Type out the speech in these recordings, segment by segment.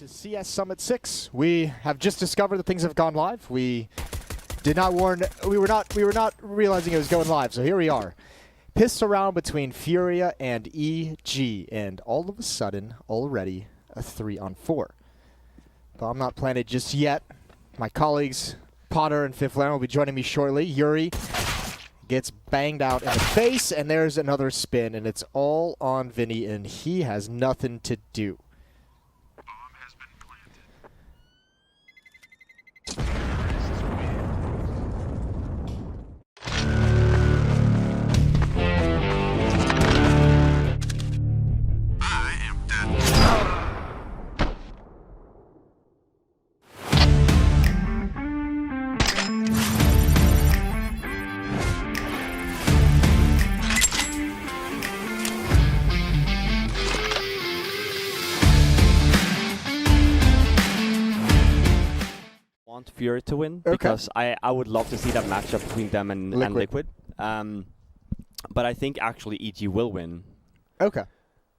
to CS Summit 6. We have just discovered that things have gone live. We did not warn. We were not realizing it was going live. So here we are. Pissed around between FURIA and EG, and all of a sudden, already a 3-on-4. But I'm not planted just yet. My colleagues Potter and Fiflaren will be joining me shortly. Yuri gets banged out in the face, and there's another spin, and it's all on Vinny, and he has nothing to do. Want FURIA to win because I would love to see that matchup between them and Liquid. But I think actually EG will win. Okay.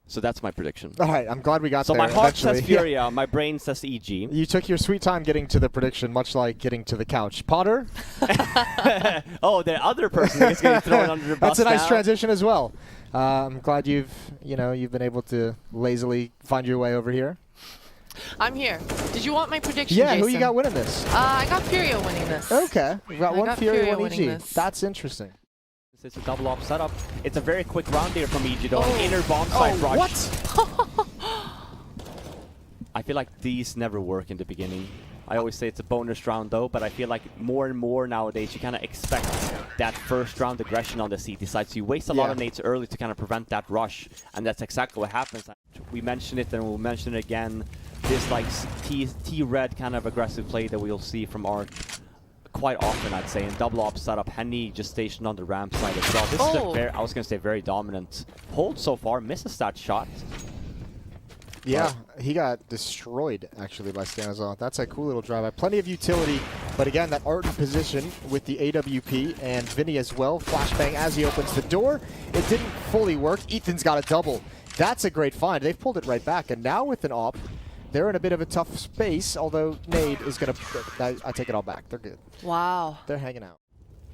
So that's my prediction. All right, I'm glad we got there. So my heart says FURIA, my brain says EG. You took your sweet time getting to the prediction, much like getting to the couch. Potter? Oh, the other person is getting thrown under the bus. That's a nice transition as well. I'm glad you've been able to lazily find your way over here. I'm here. Did you want my prediction, Yeah, Jason? who you got winning this? I got FURIA winning this. Okay. We got one FURIA, one EG. This. That's interesting. It's a double op setup. It's a very quick round there from EG though. Inner bomb side rush. What? I feel like these never work in the beginning. I always say it's a bonus round though, but I feel like more and more nowadays you kind of expect that first round aggression on the CT side. So you waste a lot of nades early to kind of prevent that rush, and that's exactly what happens. We mentioned it and we'll mention it again. This like T-red kind of aggressive play that we'll see from Art quite often, I'd say, in double op setup. Henny just stationed on the ramp side as well. This is a very, I was going to say, very dominant hold so far. Misses that shot. Yeah, he got destroyed, actually, by Stanislav. That's a cool little drive. Plenty of utility, but again, that Art in position with the AWP and Vinny as well. Flashbang as he opens the door. It didn't fully work. Ethan's got a double. That's a great find. They've pulled it right back, and now with an op, they're in a bit of a tough space, although Nade is going to... I take it all back. They're good. Wow. They're hanging out.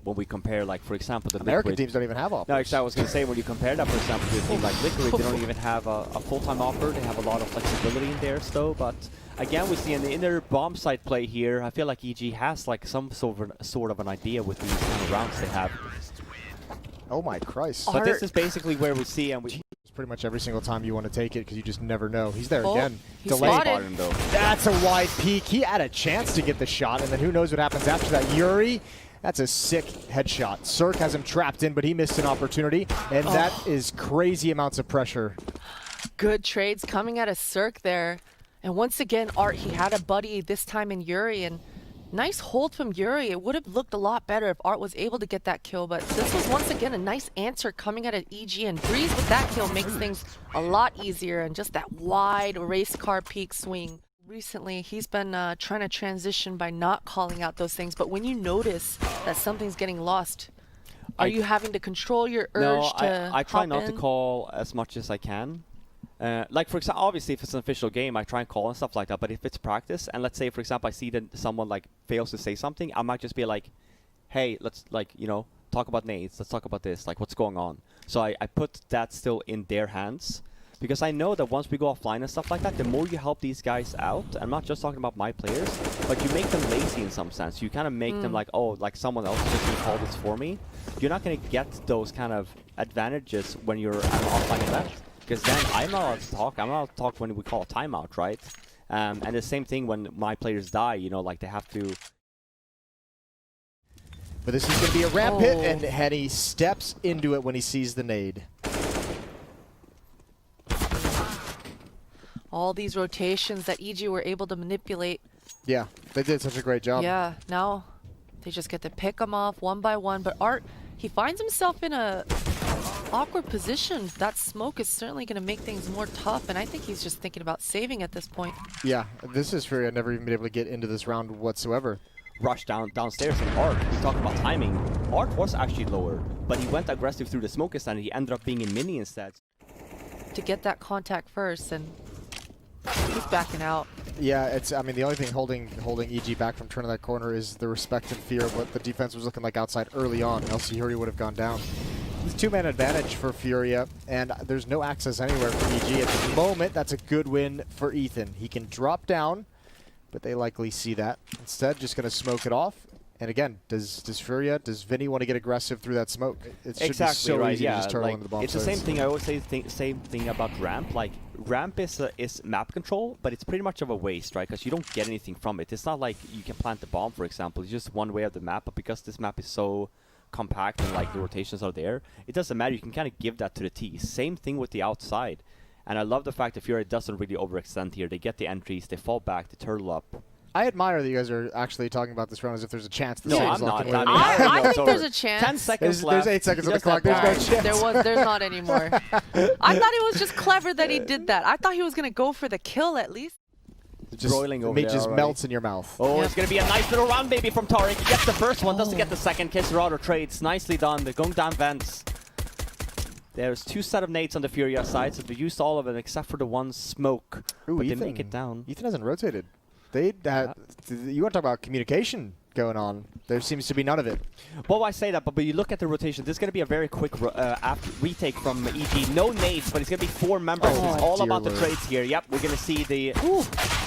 When we compare, like, for example, the American Liquid, teams don't even have offers. No, actually, I was going to say, when you compare that, for example, to a team like Liquid, they don't even have a full-time offer. They have a lot of flexibility in theirs, though. But again, we see in the inner bomb site play here, I feel like EG has like some sort of an idea with these kind of rounds they have. Oh my Christ. But this is basically where we see, and we... Pretty much every single time you want to take it because you just never know. He's there again. Delayed. That's a wide peek. He had a chance to get the shot, and then who knows what happens after that. Yuri, that's a sick headshot. Cirque has him trapped in, but he missed an opportunity, and that is crazy amounts of pressure. Good trades coming out of Cirque there. And once again, Art, he had a buddy this time in Yuri, and nice hold from Yuri. It would have looked a lot better if Art was able to get that kill, but this was once again a nice answer coming out of EG, and Breeze with that kill makes things a lot easier, and just that wide race car peak swing. Recently, he's been trying to transition by not calling out those things, but when you notice that something's getting lost, are you having to control your urge to I try not in? to call as much as I can. Like, for example, obviously, if it's an official game, I try and call and stuff like that. But if it's practice, and let's say, for example, I see that someone, like, fails to say something, I might just be like, hey, let's, like, you know, talk about nades. Let's talk about this. Like, what's going on? So I put that still in their hands. Because I know that once we go offline and stuff like that, the more you help these guys out, I'm not just talking about my players, but you make them lazy in some sense. You kind of make them like, oh, like someone else is just going to call this for me. You're not going to get those kind of advantages when you're at an offline event. Because then I'm not allowed to talk. I'm not allowed to talk when we call a timeout, right? And the same thing when my players die, you know, like they have to... But this is going to be a ramp hit, and Henny steps into it when he sees the nade. All these rotations that EG were able to manipulate. Yeah, they did such a great job. Yeah, now they just get to pick them off one by one. But Art, he finds himself in a awkward position. That smoke is certainly going to make things more tough, and I think he's just thinking about saving at this point. Yeah, this is FURIA. I've never even been able to get into this round whatsoever. Rush downstairs, and Art, we talk about timing. Art was actually lower, but he went aggressive through the smoke and he ended up being in mini instead. To get that contact first, and he's backing out. Yeah, it's. I mean, the only thing holding EG back from turning that corner is the respect and fear of what the defense was looking like outside early on. Else FURIA would have gone down. It's a two-man advantage for FURIA, and there's no access anywhere for EG at the moment. That's a good win for Ethan. He can drop down, but they likely see that. Instead, just going to smoke it off. And again, does FURIA, does Vinny want to get aggressive through that smoke? It should be so right, easy to just turtle into the bomb it's the same thing. I always say same thing about ramp. Like ramp is map control, but it's pretty much of a waste, right? Because you don't get anything from it. It's not like you can plant the bomb, for example. It's just one way of the map, but because this map is so compact and like the rotations are there, it doesn't matter. You can kind of give that to the T. Same thing with the outside. And I love the fact that FURIA doesn't really overextend here. They get the entries, they fall back, they turtle up. I admire that you guys are actually talking about this round as if there's a chance. No, I'm not. I mean, I think there's a chance. 10 seconds left. There's 8 seconds on the clock. There's no chance. There's not anymore. I thought it was just clever that he did that. I thought he was going to go for the kill at least. Broiling over it there just already. melts in your mouth. Oh, Yep. It's going to be a nice little round, baby, from Tariq. He gets the first one, doesn't get the second. Kisserado trades. Nicely done. They're going down vents. There's 2 set of nades on the FURIA side, so they used all of them except for the one smoke. Ooh, but Ethan, they make it down. Ethan hasn't rotated. You want to talk about communication going on. There seems to be none of it. Well, I say that, but you look at the rotation. This is going to be a very quick retake from EG. No nades, but it's going to be 4 members. Oh, It's all dear about Lord. the trades here. Yep, we're going to see the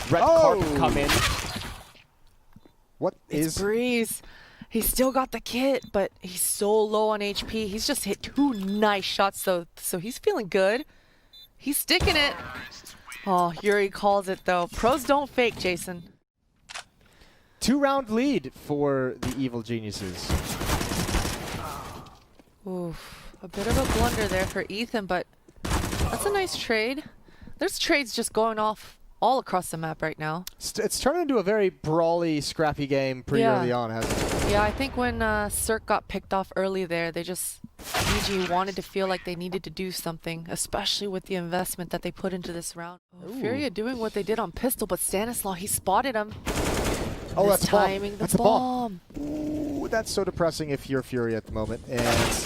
red carpet come in. What It's is... Breeze. He's still got the kit, but he's so low on HP. He's just hit 2 nice shots, though, so he's feeling good. He's sticking it. Oh, Yuri calls it, though. Pros don't fake, Jason. 2-round lead for the Evil Geniuses. Oof. A bit of a blunder there for Ethan, but that's a nice trade. There's trades just going off all across the map right now. It's turned into a very brawly, scrappy game pretty early on, hasn't it? Yeah, I think when Cirque got picked off early there, they just... EG wanted to feel like they needed to do something, especially with the investment that they put into this round. Oh, FURIA doing what they did on pistol, but Stanislaw, he spotted him. Oh, that's timing a bomb. the That's a bomb. Ooh, that's so depressing if you're FURIA at the moment. And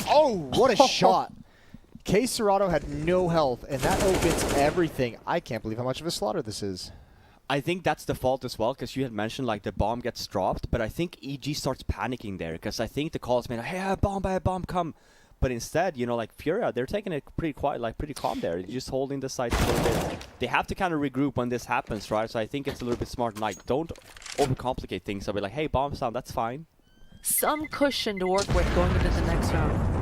oh, what a shot! Kisserado had no health, and that opens everything. I can't believe how much of a slaughter this is. I think that's the fault as well, because you had mentioned like the bomb gets dropped, but I think EG starts panicking there, because I think the call is made, hey, a bomb, come. But instead, you know, like FURIA, they're taking it pretty quiet, like pretty calm there. They're just holding the sides a little bit. They have to kind of regroup when this happens, right? So I think it's a little bit smart. Like, don't overcomplicate things. I'll be like, hey, bomb sound, that's fine. Some cushion to work with going into the next round.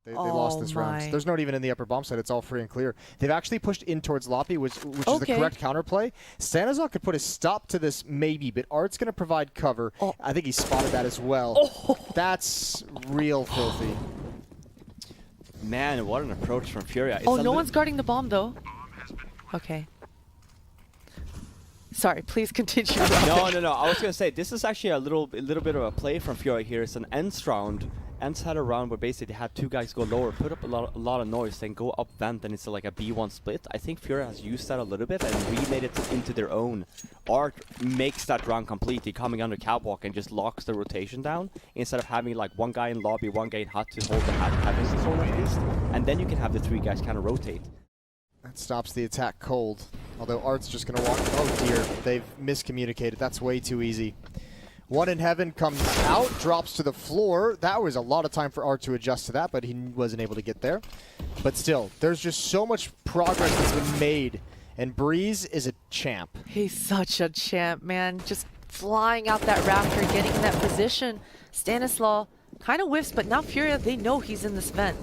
They lost this round. There's not even in the upper bomb side. It's all free and clear. They've actually pushed in towards Loppy, which is the correct counterplay. Stanislaw could put a stop to this maybe, but Art's going to provide cover. Oh. I think he spotted that as well. Oh. That's real filthy. Man, what an approach from FURIA. It's Oh, no one's guarding the bomb, though. Okay. Sorry, please continue. No. I was gonna say this is actually a little bit of a play from FURIA here. It's an ENCE round. ENCE had a round where basically they had 2 guys go lower, put up a lot of noise, then go up vent, and it's like a B1 split. I think FURIA has used that a little bit and remade it into their own. Art makes that round completely, coming under catwalk and just locks the rotation down instead of having like 1 guy in lobby, 1 guy in hut to hold the having the zone at least, and then you can have the 3 guys kind of rotate. That stops the attack cold. Although Art's just going to walk. Oh dear, they've miscommunicated. That's way too easy. 1 in heaven comes out, drops to the floor. That was a lot of time for Art to adjust to that, but he wasn't able to get there. But still, there's just so much progress that's been made, and Breeze is a champ. He's such a champ, man. Just flying out that raptor, getting in that position. Stanislaw kind of whiffs, but now FURIA, they know he's in this vent.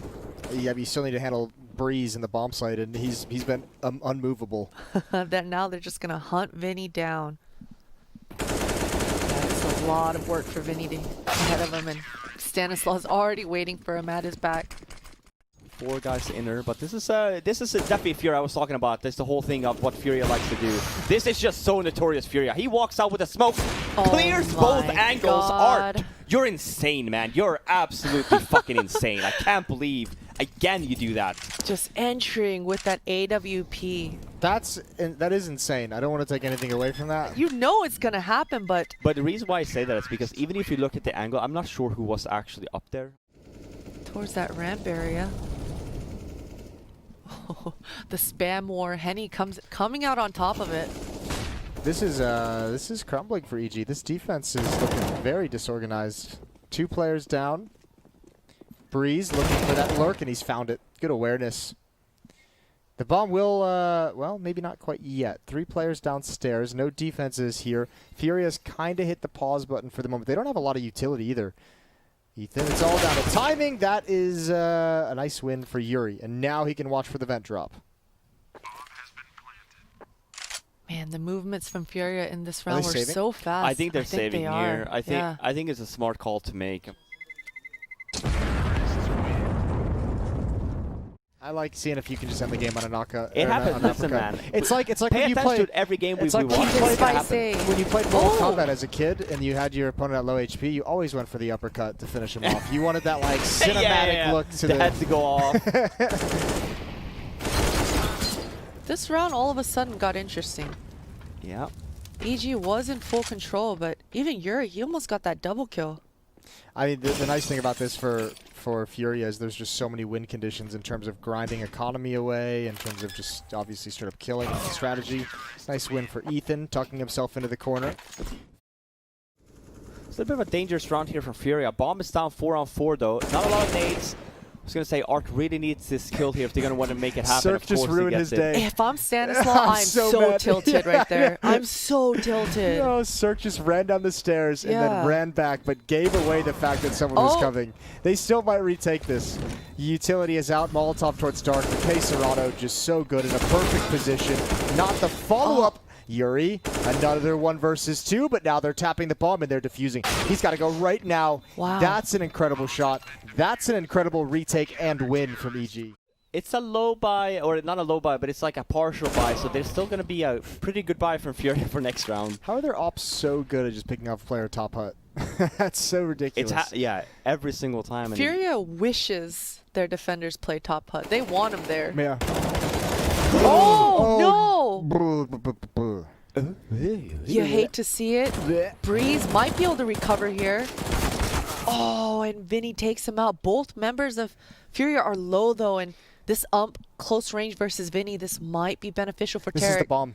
Yeah, but you still need to handle Breeze in the bomb site, and he's been unmovable. That now they're just going to hunt Vinny down. That's a lot of work for Vinny to ahead of him, and Stanislaw's already waiting for him at his back. 4 guys inner, but this is definitely FURIA I was talking about. This is the whole thing of what FURIA likes to do. This is just so notorious FURIA. He walks out with a smoke, clears both angles. God. Art, you're insane, man. You're absolutely fucking insane. I can't believe, again, you do that. Just entering with that AWP. That is insane. I don't want to take anything away from that. You know it's going to happen, but... But the reason why I say that is because even if you look at the angle, I'm not sure who was actually up there. Towards that ramp area. The spam war. Henny coming out on top of it. This is crumbling for EG. This defense is looking very disorganized. 2 players down. Breeze looking for that lurk, and he's found it. Good awareness. The bomb will, well, maybe not quite yet. 3 players downstairs. No defenses here. Furia's kind of hit the pause button for the moment. They don't have a lot of utility either. Ethan, it's all down to timing. That is a nice win for Yuri. And now he can watch for the vent drop. Man, the movements from Furia in this round were saving? so fast. I think they're saving they here. are. I think it's a smart call to make. I like seeing if you can just end the game on a knockout. It or happens, an listen, uppercut. man. It's like Pay when you attention play to every game we it's like watch. when you Keep it played, spicy. when you played Mortal Oh. Kombat as a kid and you had your opponent at low HP, you always went for the uppercut to finish him off. You wanted that like cinematic look to That had to go off. This round all of a sudden got interesting. Yeah. EG was in full control, but even Yuri, he almost got that double kill. I mean, the nice thing about this for Furia is there's just so many win conditions in terms of grinding economy away, in terms of just obviously straight up killing strategy. Nice win for Ethan, tucking himself into the corner. It's a little bit of a dangerous round here from Furia. Bomb is down 4-on-4 though. Not a lot of nades. I was going to say, Art really needs this kill here if they're going to want to make it happen. Cirque of just course he ruined gets his it. day. If I'm Stanislaw, I'm so mad. tilted Yeah, right there. yeah. I'm so tilted. No, Cirque just ran down the stairs and then Yeah. ran back, but gave away the fact that someone was Oh. coming. They still might retake this. Utility is out, Molotov towards Dark. McKay Serrano just so good in a perfect position. Not the follow-up. Yuri, another 1 versus 2, but now they're tapping the bomb and they're defusing. He's got to go right now. Wow. That's an incredible shot. That's an incredible retake and win from EG. It's a low buy, or not a low buy, but it's like a partial buy, so there's still going to be a pretty good buy from Furia for next round. How are their ops so good at just picking off a player top hut? That's so ridiculous. It's yeah, every single time. and Furia wishes their defenders play top hut. They want them there. Yeah. Oh, no! You hate to see it. Breeze might be able to recover here. Oh, and Vinny takes him out. Both members of Furia are low, though, and this close range versus Vinny, this might be beneficial for This is the Tarek. bomb.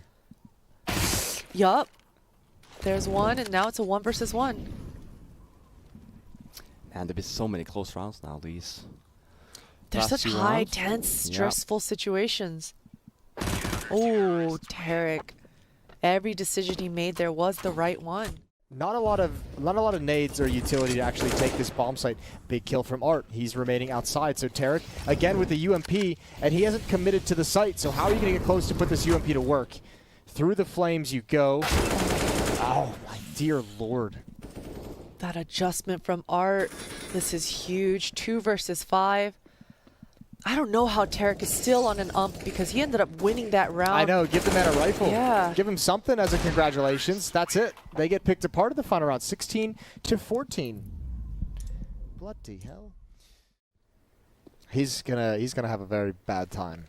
Yup. There's one, and now it's a 1 versus 1. Man, there've been so many close rounds now, Lise. There's Last such few high, rounds. tense, Yeah. stressful situations. Oh, Tarek. Every decision he made there was the right one. Not a lot of nades or utility to actually take this bomb site. Big kill from Art. He's remaining outside. So Tarek, again with the UMP, and he hasn't committed to the site. So how are you going to get close to put this UMP to work? Through the flames you go. Oh, my dear Lord. That adjustment from Art. This is huge. 2 versus 5. I don't know how Tarek is still on an because he ended up winning that round. I know. Give the man a rifle. Yeah. Give him something as a congratulations. That's it. They get picked apart in the final round. 16-14. Bloody hell. He's gonna have a very bad time.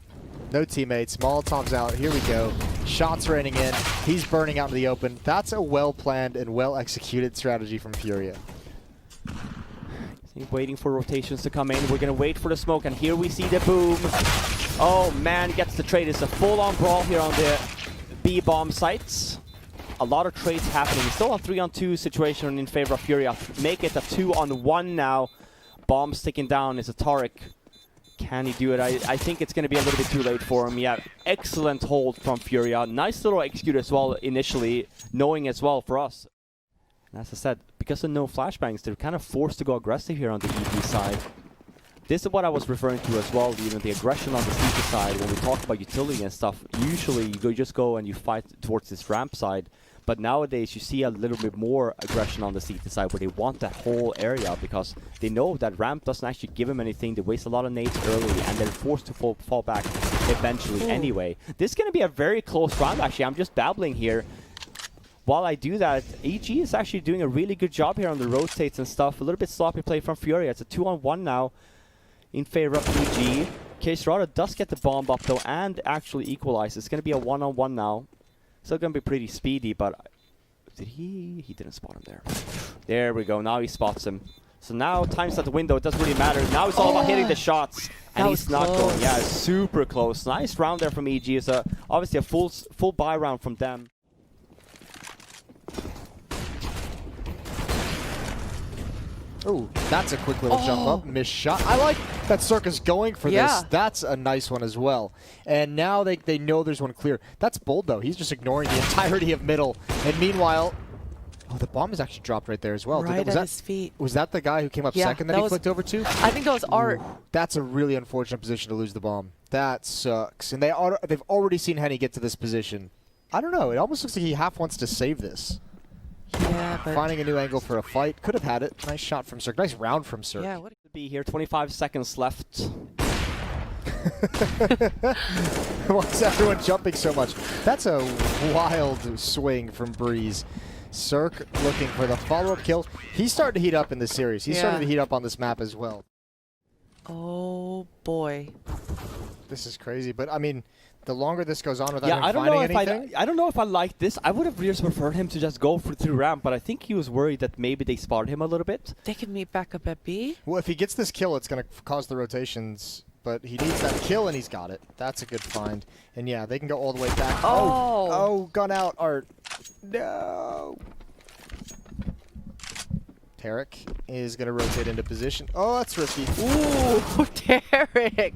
No teammates. Molotov's out. Here we go. Shots raining in. He's burning out in the open. That's a well-planned and well-executed strategy from Furia. Waiting for rotations to come in. We're going to wait for the smoke, and here we see the boom. Oh, man, gets the trade. It's a full-on brawl here on the B-bomb sites. A lot of trades happening. Still a 3-on-2 situation in favor of Furia. Make it a 2-on-1 now. Bomb sticking down is a Tarek. Can he do it? I think it's going to be a little bit too late for him. Yeah, excellent hold from Furia. Nice little execute as well initially, knowing as well for us. And as I said, because of no flashbangs, they're kind of forced to go aggressive here on the EG side. This is what I was referring to as well, the aggression on the CT side. When we talk about utility and stuff, usually you just go and you fight towards this ramp side. But nowadays, you see a little bit more aggression on the CT side where they want that whole area because they know that ramp doesn't actually give them anything. They waste a lot of nades early and they're forced to fall back eventually anyway. This is going to be a very close round, actually. I'm just babbling here. While I do that, EG is actually doing a really good job here on the rotates and stuff. A little bit sloppy play from Furia. It's a 2-on-1 now in favor of EG. K-Serrata does get the bomb up though and actually equalizes. It's going to be a 1-on-1 now. Still going to be pretty speedy, but did he didn't spot him there. There we go. Now he spots him. So now time's at the window. It doesn't really matter. Now it's all about hitting the shots. And That he's was not close. going. Yeah, super close. Nice round there from EG. It's obviously a full buy round from them. Oh, that's a quick little jump up. Missed shot. I like that Circus going for Yeah. this. That's a nice one as well. And now they know there's one clear. That's bold, though. He's just ignoring the entirety of middle. And meanwhile, oh, the bomb is actually dropped right there as well. Right at his feet. Was that the guy who came up Yeah, second that that he was- flicked over to? I think that was Art. Ooh, that's a really unfortunate position to lose the bomb. That sucks. And they've already seen Henny get to this position. I don't know. It almost looks like he half wants to save this. Yeah, but Finding a new angle for a fight. Could have had it. Nice shot from Cirque. Nice round from Cirque. yeah, what To be here, 25 seconds left. Why is everyone jumping so much? That's a wild swing from Breeze. Cirque looking for the follow-up kill. He's starting to heat up in this series. He's starting to heat up on this map as well. Oh boy. This is crazy, but I mean, the longer this goes on without Yeah, him I don't finding know if anything, I don't know if I like this. I would have really preferred him to just go through ramp, but I think he was worried that maybe they spotted him a little bit. They can meet back up at B. well, if he gets this kill, it's going to cause the rotations. But he needs that kill, and he's got it. That's a good find. And yeah, they can go all the way back. Oh. Gun out, Art. No. Tarek is going to rotate into position. Oh, that's risky. Ooh, Derek.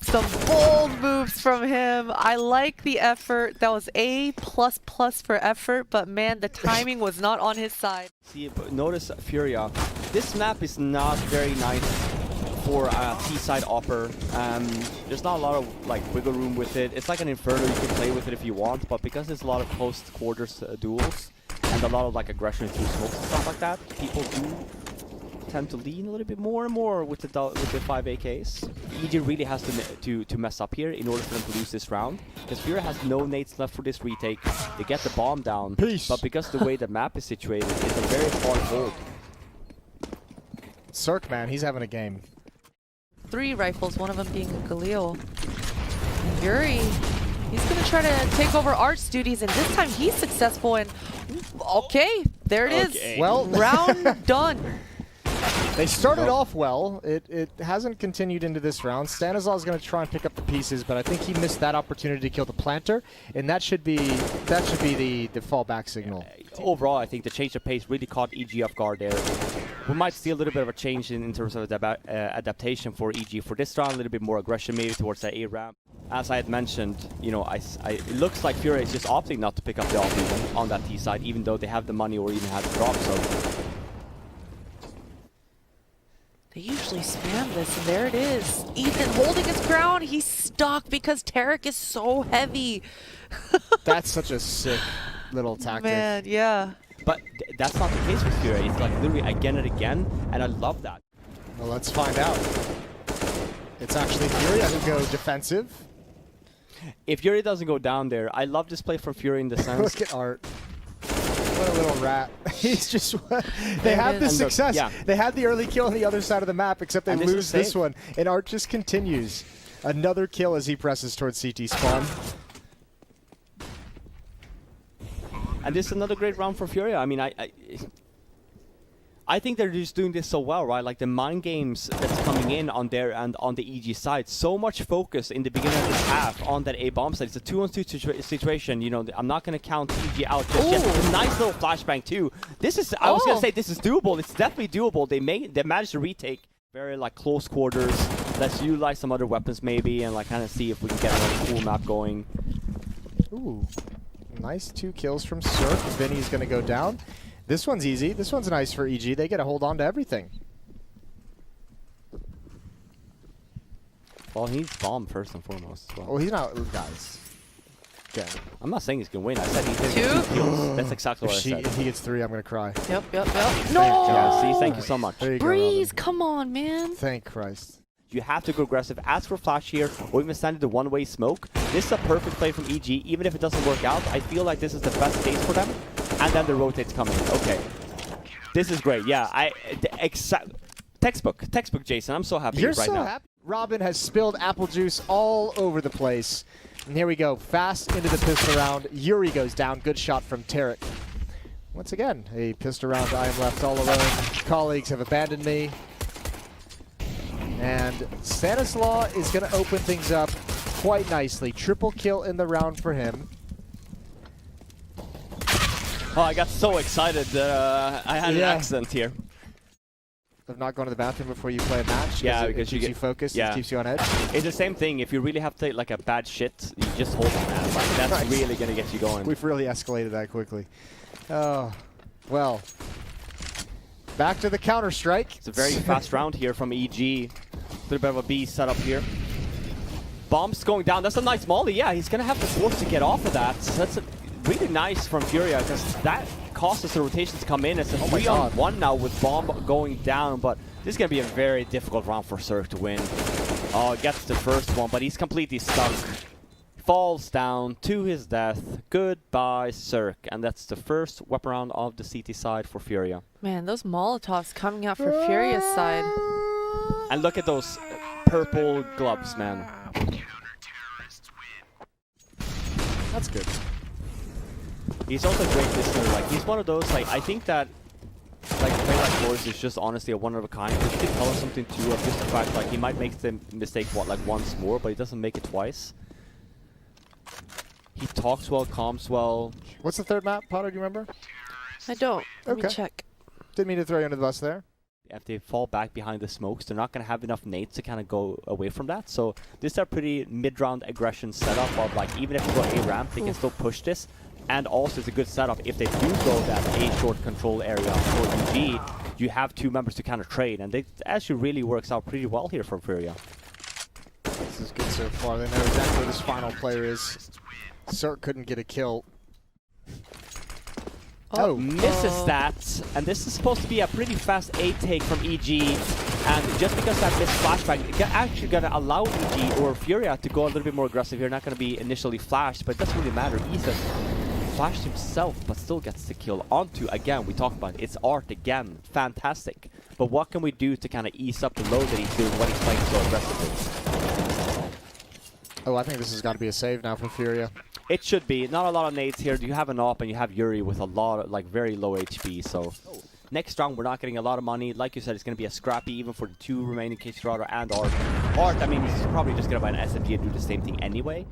Some bold moves from him. I like the effort. That was A++ for effort, but man, the timing was not on his side. See, but notice FURIA. This map is not very nice for a T-side upper. There's not a lot of like wiggle room with it. It's like an Inferno. You can play with it if you want, but because there's a lot of close quarters duels and a lot of like aggression through smokes and stuff like that, people do tend to lean a little bit more and more with the 5 AKs. EG really has to mess up here in order for them to lose this round, because FURIA has no nades left for this retake. They get the bomb down, Peace. but because the way the map is situated, it's a very hard hold. Cirque, man, he's having a game. 3 rifles, one of them being a Galil. And Yuri, he's going to try to take over Art's duties, and this time he's successful, and okay, there it is. Okay. Well, Round done. they started off well. It hasn't continued into this round. Stanislav is going to try and pick up the pieces, but I think he missed that opportunity to kill the planter, and that should be the fallback signal. Overall, I think the change of pace really caught EG off guard there. We might see a little bit of a change in terms of adaptation for EG for this round, a little bit more aggression maybe towards the A ramp. As I had mentioned, you know, it looks like FURIA is just opting not to pick up the off even on that T side, even though they have the money or even have the drop. So They usually spam this, and there it is. Ethan holding his ground. He's stuck because Tarek is so heavy. That's such a sick little tactic. Man, yeah. but that's not the case with FURIA. It's like literally again and again, and I love that. Well, let's find out. It's actually FURIA who go defensive. If FURIA doesn't go down there, I love this play from FURIA in the sense. Look at Art. What a little rat. He's just... they have the And look, success. yeah. They had the early kill on the other side of the map, except they And this is lose this safe. one. And Art just continues. Another kill as he presses towards CT spawn. And this is another great round for FURIA. I mean, I think they're just doing this so well, right? Like the mind games that's coming in on their and on the EG side. So much focus in the beginning of this half on that A bomb side. It's a 2-on-2 situation. You know, I'm not going to count EG out just yet. It's a nice little flashbang too. This is, I was going to say this is doable. It's definitely doable. They managed to retake very like close quarters. Let's utilize some other weapons maybe and like kind of see if we can get another cool map going. Ooh. Nice 2 kills from Cirque. Vinny's going to go down. This one's easy. This one's nice for EG. They get to hold on to everything. Well, he's bomb first and foremost. Oh, he's not... Guys. Okay. I'm not saying he's going to win. I said he's going to get 2 kills. That's exactly what I said. If he gets 3, I'm going to cry. Yep. No! Yeah, see, thank you so much. There you Breeze, go, come on, man. Robin. Thank Christ. You have to go aggressive, ask for flash here, or even send it to one-way smoke. This is a perfect play from EG, even if it doesn't work out. I feel like this is the best case for them. And then the rotates coming in. Okay. This is great. Yeah, textbook, Jason. I'm so happy You're right so now. happy. Robin has spilled apple juice all over the place. And here we go. Fast into the pistol round. Yuri goes down. Good shot from Tarek. Once again, a pistol round. I am left all alone. Colleagues have abandoned me. And Stanislaw is going to open things up quite nicely. Triple kill in the round for him. Oh, I got so excited that I had an accident here. Of not going to the bathroom before you play a match? Yeah, it because keeps you focused, it keeps you on edge. It's the same thing. If you really have to take like a bad shit, you just hold it, man. Like, that's really going to get you going. We've really escalated that quickly. Oh, well. Back to the Counter-Strike. It's a very fast round here from EG. A little bit of a B setup here. Bombs going down. That's a nice molly. Yeah, he's going to have to force to get off of that. That's really nice from FURIA because that causes the rotation to come in. It's a 3-on-1 now with bomb going down, but this is going to be a very difficult round for Cirque to win. Oh, gets the first one, but he's completely stuck. Falls down to his death. Goodbye, Cirque. And that's the first weapon round of the CT side for FURIA. Man, those Molotovs coming out for FURIA's side. And look at those purple gloves, man. That's good. He's also a great listener. Like, he's one of those, like, I think that, like, play like yours is just honestly a one of a kind. But you can tell him something too, of just the fact, like, he might make the mistake, what, like once more, but he doesn't make it twice. He talks well, calms well. What's the third map, Potter, do you remember? I don't. Let me check. Didn't mean to throw you under the bus there. If they fall back behind the smokes, they're not going to have enough nades to kind of go away from that. So this is a pretty mid-round aggression setup of, like, even if they go A ramp, they can still push this. And also it's a good setup if they do go that A short control area for EG, you have two members to kind of trade. And it actually really works out pretty well here for FURIA. This is good so far. They know exactly where this final player is. Cirque couldn't get a kill. Oh, misses that, and this is supposed to be a pretty fast A take from EG, and just because that missed flashback, it's actually going to allow EG or FURIA to go a little bit more aggressive here. Not going to be initially flashed, but it doesn't really matter. Ethan flashed himself, but still gets the kill onto, again, we talked about it. It's art again, fantastic. But what can we do to kind of ease up the load that he's doing when he's playing so aggressively? Oh, I think this has got to be a save now for FURIA. It should be. Not a lot of nades here. You have an AWP and you have Yuri with a lot of, like, very low HP. So next round, we're not getting a lot of money. Like you said, it's going to be a scrappy even for the two remaining KC and Art. Art, I mean, he's probably just going to buy an SMG and do the same thing anyway.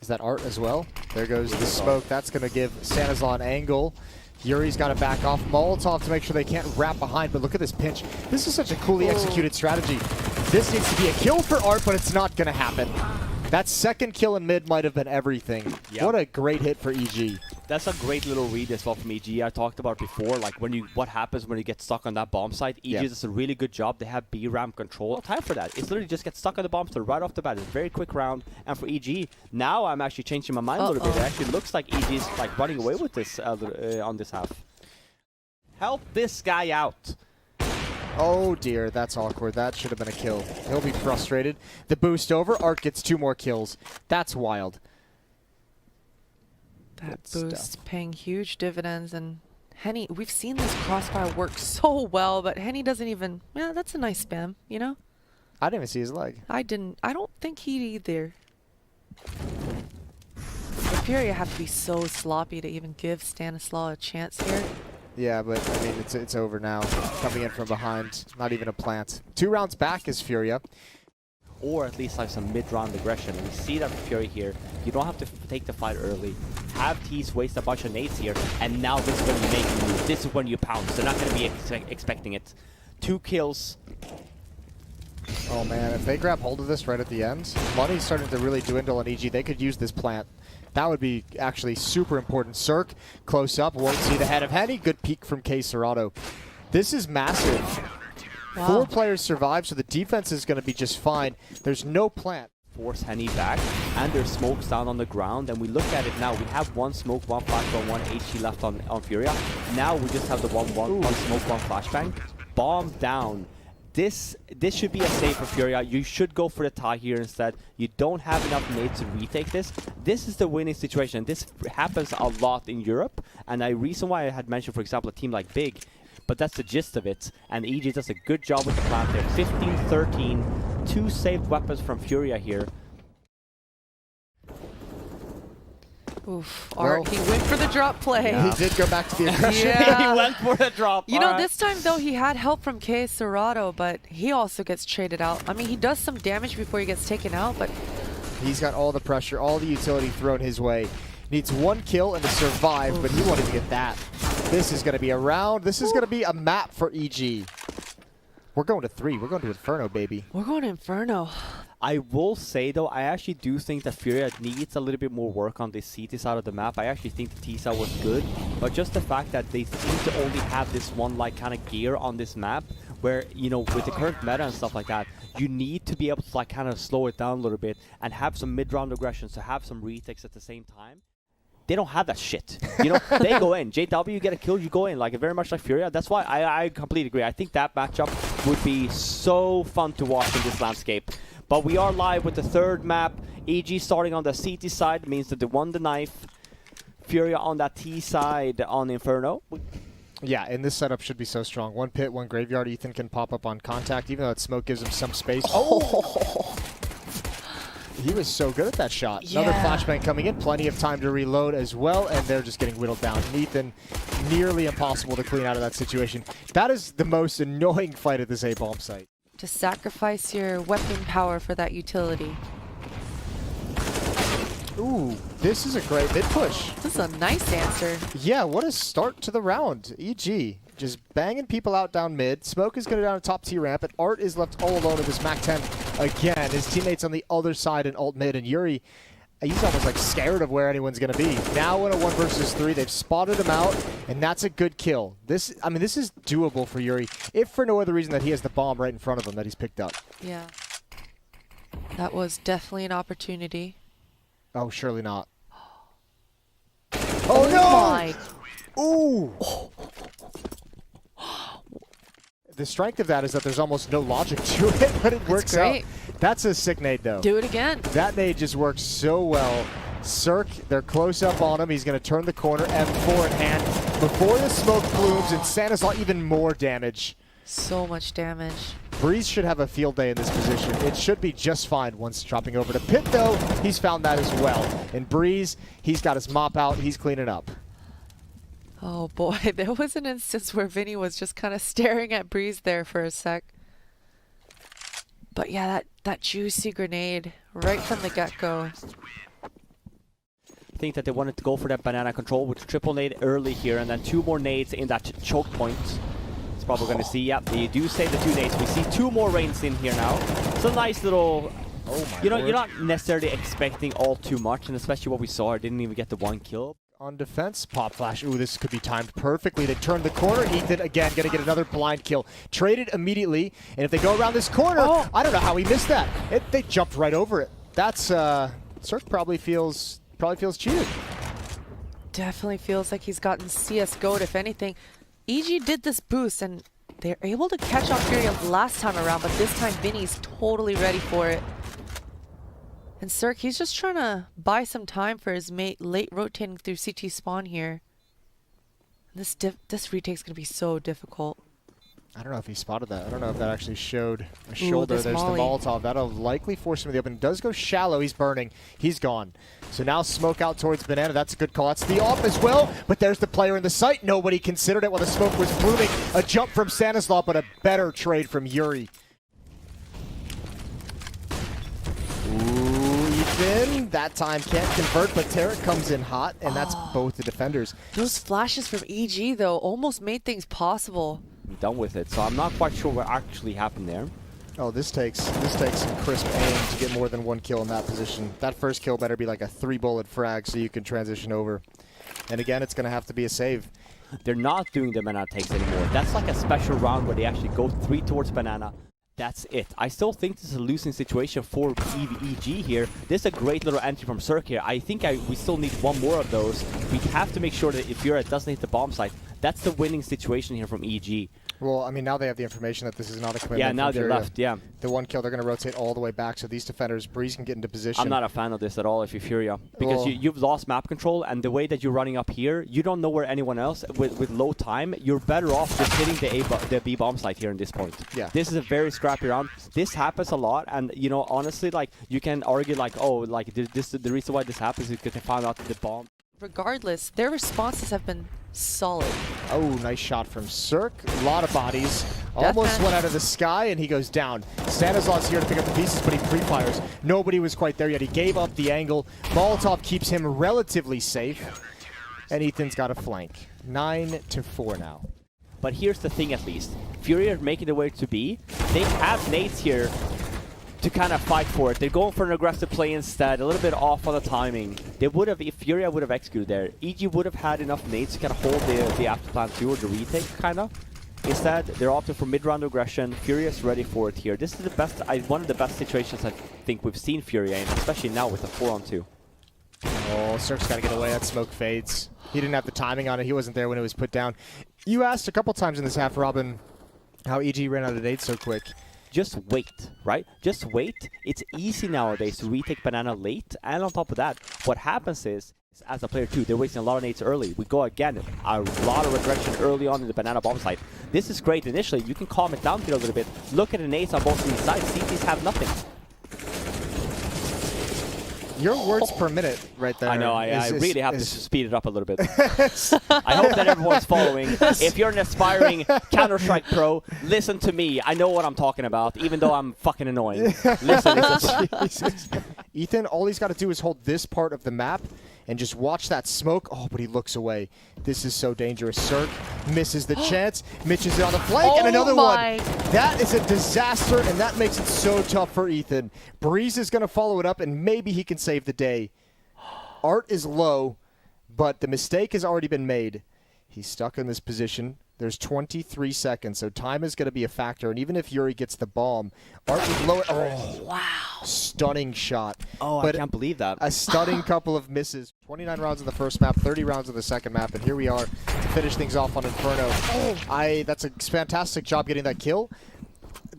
Is that Art as well? There goes the smoke. That's going to give Stanislaw an angle. Yuri's got to back off. Molotov to make sure they can't wrap behind, but look at this pinch. This is such a coolly executed strategy. This needs to be a kill for Art, but it's not going to happen. That second kill in mid might have been everything. Yep. What a great hit for EG. That's a great little read as well from EG. I talked about before, like what happens when you get stuck on that bomb site. EG does a really good job. They have B ramp control. No time for that. It's literally just get stuck on the bomb right off the bat. It's a very quick round. And for EG, now I'm actually changing my mind a little bit. It actually looks like EG is like running away with this on this half. Help this guy out. Oh dear, that's awkward. That should have been a kill. He'll be frustrated. The boost over. Art gets 2 more kills. That's wild. That boost paying huge dividends. And Henny, we've seen this crossfire work so well, but Henny doesn't even... Yeah, that's a nice spam, you know? I didn't even see his leg. I didn't. I don't think he'd either. The FURIA have to be so sloppy to even give Stanislaw a chance here. Yeah, but I mean, it's over now. Coming in from behind, not even a plant. 2 rounds back is FURIA. Or at least like some mid-round aggression. We see that with FURIA here. You don't have to take the fight early. Have Thieves waste a bunch of nades here, and now this is when you make a move. This is when you pounce. They're not going to be expecting it. 2 kills. Oh man, if they grab hold of this right at the end, money's starting to really dwindle on EG. They could use this plant. That would be actually super important. Cirque, close up, won't see the head of Henny. Good peek from K. Serrato. This is massive. Wow. 4 players survive, so the defense is going to be just fine. There's no plant. Force Henny back, and there's smokes down on the ground, and we look at it now. We have 1 smoke, 1 flashbang, 1 HG left on FURIA. Now we just have the 1 smoke, 1 flashbang. Bomb down. This should be a save for FURIA. You should go for the tie here instead. You don't have enough nades to retake this. This is the winning situation. This happens a lot in Europe, and the reason why I had mentioned, for example, a team like Big, but that's the gist of it. And EG does a good job with the plant there. 15-13, 2 saved weapons from FURIA here. Oof, Well- Art, he went for the drop play. Yeah. He did go back to the aggression. Yeah. He went for the drop. You know, Alright. this time though, he had help from K. Serrato, but he also gets traded out. I mean, he does some damage before he gets taken out, but He's got all the pressure, all the utility thrown his way. Needs 1 kill and to survive, but he won't even get that. This is going to be a round. This is going to be a map for EG. We're going to 3. We're going to Inferno, baby. we're going to Inferno. I will say though, I actually do think that FURIA needs a little bit more work on the CT side of the map. I actually think the T side was good, but just the fact that they seem to only have this one like kind of gear on this map, where you know with the current meta and stuff like that, you need to be able to like kind of slow it down a little bit and have some mid-round aggression, to have some retakes at the same time. They don't have that shit. You know, they go in. JW, you get a kill, you go in. Like very much like FURIA. That's why I completely agree. I think that matchup would be so fun to watch in this landscape. But we are live with the 3rd map. EG starting on the CT side means that they won the knife. FURIA on that T side on Inferno. Yeah, and this setup should be so strong. 1 pit, 1 graveyard. Ethan can pop up on contact, even though that smoke gives him some space. Oh! He was so good at that shot. Yeah. Another flashbang coming in. Plenty of time to reload as well, and they're just getting whittled down. And Ethan, nearly impossible to clean out of that situation. That is the most annoying fight at this A-bomb site. To sacrifice your weapon power for that utility. Ooh, this is a great mid push. This is a nice answer. Yeah, what a start to the round. EG just banging people out down mid. Smoke is going to down a top T ramp, and Art is left all alone in this Mac 10 again. His teammates on the other side in alt mid, and Yuri, he's almost like scared of where anyone's going to be. Now in a 1 versus 3, they've spotted him out, and that's a good kill. This is doable for Yuri, if for no other reason that he has the bomb right in front of him that he's picked up. Yeah. That was definitely an opportunity. Oh, surely not. Oh my. Ooh! The strength of that is that there's almost no logic to it, but it works great. out. That's a sick nade, though. Do it again. That nade just works so well. Cirque, they're close up on him. He's going to turn the corner, M4 in hand. Before the smoke blooms, and Santa's even more damage. So much damage. Breeze should have a field day in this position. It should be just fine once dropping over to Pit, though. He's found that as well. And Breeze, he's got his mop out. He's cleaning up. Oh boy, there was an instance where Vinny was just kind of staring at Breeze there for a sec. But yeah, that juicy grenade right from the get-go. I think that they wanted to go for that banana control with triple nade early here, and then 2 more nades in that choke point. It's probably going to see, yeah, they do save the 2 nades. We see 2 more rains in here now. It's a nice little, you're not necessarily expecting all too much, and especially what we saw, I didn't even get the 1 kill. On defense, pop flash. Ooh, this could be timed perfectly. They turn the corner. Ethan, again, going to get another blind kill. Traded immediately, and if they go around this corner, I don't know how he missed that. They jumped right over it. That's, Cirque probably feels cheated. Definitely feels like he's gotten CSGO'd, if anything. EG did this boost, and they're able to catch off FURIA last time around, but this time Vinny's totally ready for it. And Cirque, he's just trying to buy some time for his mate late rotating through CT spawn here. This retake's going to be so difficult. I don't know if he spotted that. I don't know if that actually showed a shoulder. this There's molly. the Molotov. That'll likely force him to the open. It does go shallow. He's burning. He's gone. So now smoke out towards Banana. That's a good call. That's the off as well. But there's the player in the site. Nobody considered it while the smoke was blooming. A jump from Stanislav, but a better trade from Yuri. Ooh, Ethan. That time can't convert, but Tarek comes in hot, and that's both the defenders. Those flashes from EG, though, almost made things possible. I'm done with it, so I'm not quite sure what actually happened there. Oh, this takes some crisp aim to get more than 1 kill in that position. That first kill better be like a 3-bullet frag so you can transition over. And again, it's going to have to be a save. They're not doing the banana takes anymore. That's like a special round where they actually go 3 towards banana. That's it. I still think this is a losing situation for EG here. This is a great little entry from Cirque here. I think we still need 1 more of those. We have to make sure that if FURIA doesn't hit the bomb site, that's the winning situation here from EG. Well, I mean, now they have the information that this is not a commitment. Yeah, now from they're FURIA. left, yeah. The 1 kill, they're going to rotate all the way back, so these defenders, Breeze can get into position. I'm not a fan of this at all if you're FURIA. Because Well, you've lost map control, and the way that you're running up here, you don't know where anyone else, with low time, you're better off just hitting the B bomb site here in this point. Yeah. This is a very scrappy round. This happens a lot, and, you know, honestly, like, you can argue, like, oh, like, the reason why this happens is because they found out the bomb. Regardless, their responses have been solid. Oh, nice shot from Cirque. A lot of bodies. Almost went out of the sky, and he goes down. Stanislaus here to pick up the pieces, but he pre-fires. Nobody was quite there yet. He gave up the angle. Molotov keeps him relatively safe, and Ethan's got a flank. 9-4 now. But here's the thing, at least. FURIA are making their way to B. They have nades here to kind of fight for it. They're going for an aggressive play instead, a little bit off on the timing. They would have, if FURIA would have executed there, EG would have had enough nades to kind of hold the after plan 2 or the retake, kind of. Instead, they're opting for mid-round aggression. FURIA's ready for it here. This is the best, one of the best situations I think we've seen FURIA in, especially now with a 4-on-2. Oh, Cirque's got to get away. That smoke fades. He didn't have the timing on it. He wasn't there when it was put down. You asked a couple times in this half, Robin, how EG ran out of nades so quick. Just wait, right? Just wait. It's easy nowadays to retake banana late, and on top of that, what happens is, as a player too, they're wasting a lot of nades early. We go again, a lot of aggression early on in the banana bomb site. This is great initially. You can calm it down here a little bit. Look at the nades on both of these sides. CTs have nothing. Your words per minute right there. I know, I really have to speed it up a little bit. I hope that everyone's following. If you're an aspiring Counter-Strike pro, listen to me. I know what I'm talking about, even though I'm fucking annoying. Listen. Ethan, all he's got to do is hold this part of the map and just watch that smoke. Oh, but he looks away. This is so dangerous. Cirque misses the chance. Mitch is on the flank, and another one. That is a disaster, and that makes it so tough for Ethan. Breeze is going to follow it up, and maybe he can save the day. Art is low, but the mistake has already been made. He's stuck in this position. There's 23 seconds, so time is going to be a factor. And even if Yuri gets the bomb, Art would blow it. Oh, wow. Stunning shot. Oh, but I can't believe that. A stunning couple of misses. 29 rounds in the first map, 30 rounds in the second map, and here we are to finish things off on Inferno. That's a fantastic job getting that kill.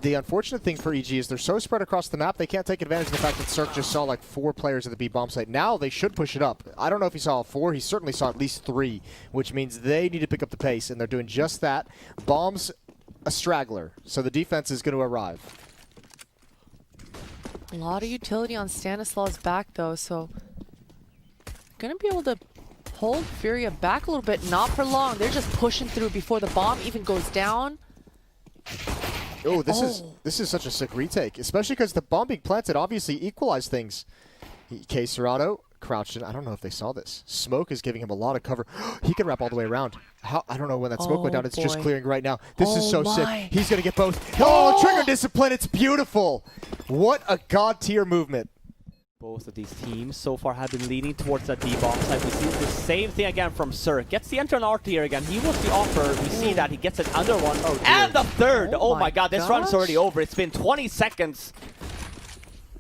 The unfortunate thing for EG is they're so spread across the map, they can't take advantage of the fact that Cirque just saw like 4 players at the B bomb site. Now they should push it up. I don't know if he saw 4, he certainly saw at least 3, which means they need to pick up the pace, and they're doing just that. Bomb's a straggler, so the defense is going to arrive. A lot of utility on Stanislaus' back, though, so going to be able to hold FURIA back a little bit. Not for long. They're just pushing through before the bomb even goes down. Oh, this is such a sick retake, especially because the bomb being planted obviously equalized things. K Serrato crouched in. I don't know if they saw this. Smoke is giving him a lot of cover. He can wrap all the way around. I don't know when that smoke went down. It's just clearing right now. This is so sick. He's going to get both. Oh, trigger discipline. It's beautiful. What a god tier movement. Both of these teams so far have been leaning towards that D-bomb side. We see the same thing again from Cirque. Gets the enter on Art here again. He was the offer. We see that. He gets it under one. Oh, and the third. Oh my god, this run is already over. It's been 20 seconds.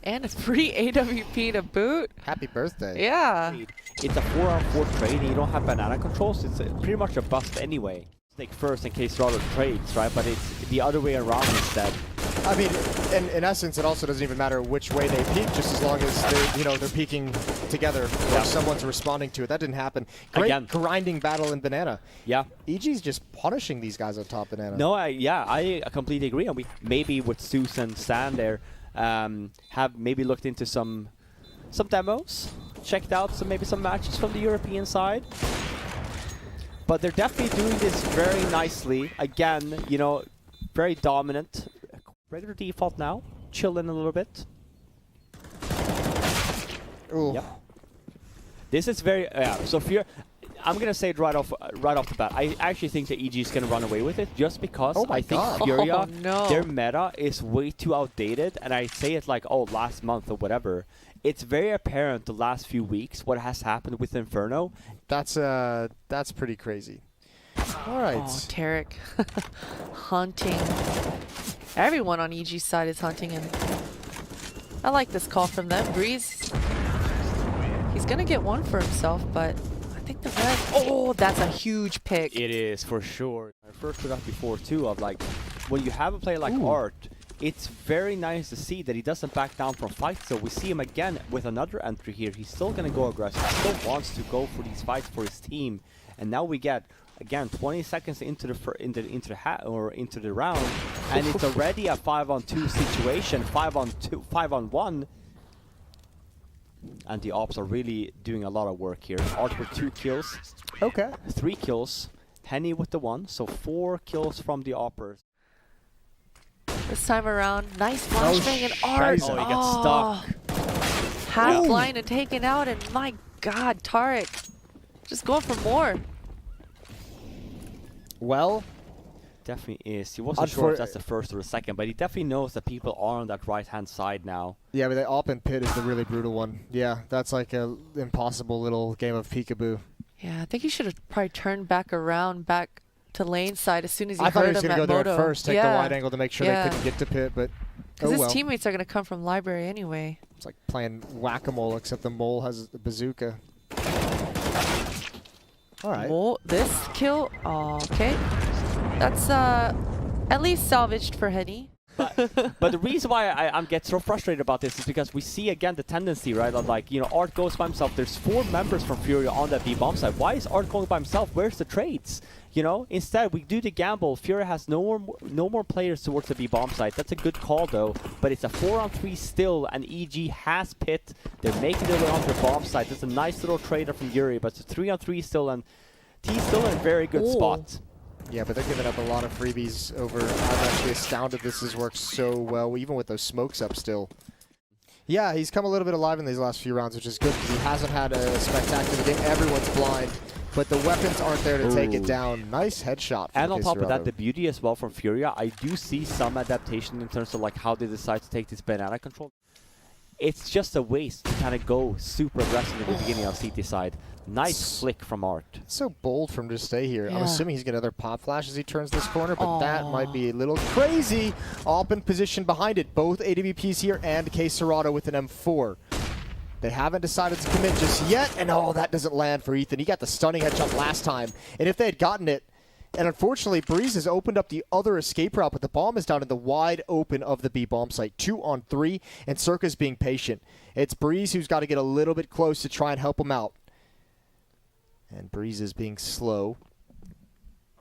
And a free AWP to boot. Happy birthday. Yeah. It's a 4-on-4 trade and you don't have banana controls. It's pretty much a bust anyway. Take first in case Rado trades, right? But it's the other way around instead. I mean, in essence, it also doesn't even matter which way they peek, just as long as they're peeking together or someone's responding to it. That didn't happen. Great grinding battle in Banana. Yeah. EG's just punishing these guys on top Banana. No, I completely agree. And we maybe with Zeus and Stan there have maybe looked into some demos, checked out maybe some matches from the European side. But they're definitely doing this very nicely. Again, very dominant. Regular default now. Chill in a little bit. Ooh. Yep. This is very so I'm gonna say it right off the bat. I actually think that EG is gonna run away with it just because I think FURIA, their meta is way too outdated, and I say it like last month or whatever. It's very apparent the last few weeks what has happened with Inferno. That's pretty crazy. All right. Oh, Tarek. Hunting. Everyone on EG's side is hunting him. I like this call from them. Breeze, he's going to get one for himself, but I think the red... Oh, that's a huge pick. It is, for sure. I first put up before, too, of like, when you have a player like Art, it's very nice to see that he doesn't back down from fights. So we see him again with another entry here. He's still going to go aggressive. He still wants to go for these fights for his team. And now we get... Again, 20 seconds into the round, and it's already a 5-on-2 situation. 5-on-1. and the ops are really doing a lot of work here. Art with 2 kills, Okay. 3 kills, Henny with the 1, so 4 kills from the oppers. This time around, nice flashbang and Art. scheiße. Oh, he got stuck. Half Ooh. blind and taken out, and my God, Tarek just going for more. Well, Definitely is. He wasn't sure if that's the first or the second, but he definitely knows that people are on that right-hand side now. yeah, but the op and pit is the really brutal one. Yeah, that's like a impossible little game of peekaboo. Yeah, I think he should have probably turned back around, back to lane side as soon as he I thought he heard was him going to at go there Moto. at first, take the wide angle to make sure they couldn't get to pit, but Because oh his well. teammates are going to come from library anyway. It's like playing whack-a-mole, except the mole has a bazooka. All right. Well, this kill, okay. That's at least salvaged for Henny. But the reason why I'm get so frustrated about this is because we see again the tendency, right, of like, you know, Art goes by himself. There's 4 members from FURIA on that B bomb side. Why is Art going by himself? Where's the trades? You know, instead we do the gamble. FURIA has no more players towards the B bomb side. That's a good call though. But it's a 4-on-3 still, and EG has pit. They're making their way onto the bomb side. That's a nice little trader from Yuri, but it's a 3-on-3 still, and T's still in a very good spot. Yeah, but they're giving up a lot of freebies over. I'm actually astounded this has worked so well, even with those smokes up still. Yeah, he's come a little bit alive in these last few rounds, which is good because he hasn't had a spectacular game. Everyone's blind, but the weapons aren't there to take it down. Nice headshot. And on top of that, the beauty as well from FURIA, I do see some adaptation in terms of like how they decide to take this banana control. It's just a waste to kind of go super aggressive in the beginning of CT side. Nice flick from Art. It's so bold for him to stay here. I'm assuming he's going to another pop flash as he turns this corner, but that might be a little crazy. Op in position behind it. Both AWPs here and K-Serrato with an M4. They haven't decided to commit just yet, and oh, that doesn't land for Ethan. He got the stunning headshot last time, and if they had gotten it, and unfortunately, Breeze has opened up the other escape route, but the bomb is down in the wide open of the B bomb site. 2-on-3, and Circa's being patient. It's Breeze who's got to get a little bit close to try and help him out. And Breeze is being slow.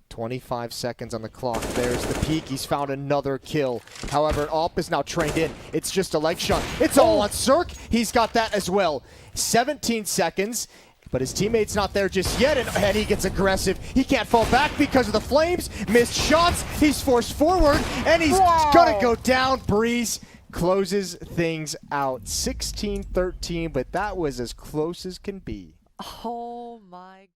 25 seconds on the clock. There's the peak. He's found another kill. However, Alp is now trained in. It's just a leg shot. It's all on Cirque. He's got that as well. 17 seconds. But his teammate's not there just yet, and he gets aggressive. He can't fall back because of the flames. Missed shots. He's forced forward, and he's gonna go down. Breeze closes things out. 16-13, but that was as close as can be. Oh my